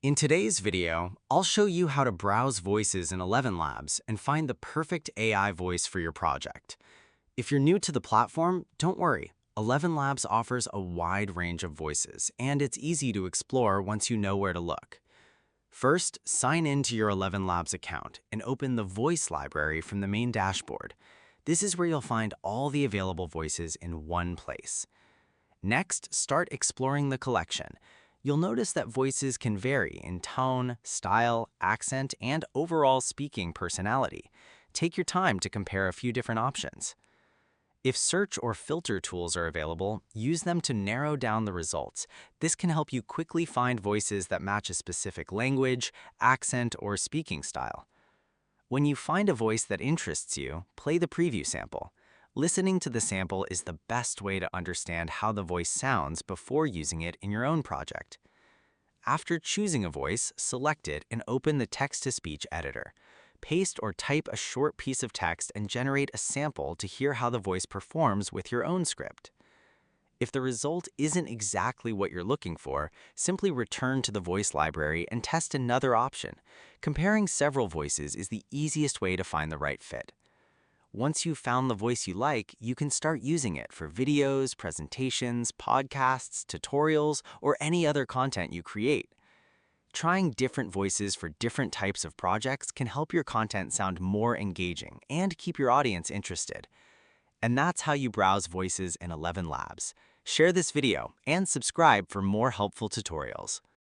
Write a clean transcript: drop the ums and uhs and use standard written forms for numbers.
In today's video, I'll show you how to browse voices in ElevenLabs and find the perfect AI voice for your project. If you're new to the platform, don't worry. ElevenLabs offers a wide range of voices, and it's easy to explore once you know where to look. First, sign in to your ElevenLabs account and open the Voice library from the main dashboard. This is where you'll find all the available voices in one place. Next, start exploring the collection. You'll notice that voices can vary in tone, style, accent, and overall speaking personality. Take your time to compare a few different options. If search or filter tools are available, use them to narrow down the results. This can help you quickly find voices that match a specific language, accent, or speaking style. When you find a voice that interests you, play the preview sample. Listening to the sample is the best way to understand how the voice sounds before using it in your own project. After choosing a voice, select it and open the text-to-speech editor. Paste or type a short piece of text and generate a sample to hear how the voice performs with your own script. If the result isn't exactly what you're looking for, simply return to the voice library and test another option. Comparing several voices is the easiest way to find the right fit. Once you've found the voice you like, you can start using it for videos, presentations, podcasts, tutorials, or any other content you create. Trying different voices for different types of projects can help your content sound more engaging and keep your audience interested. And that's how you browse voices in ElevenLabs. Share this video and subscribe for more helpful tutorials.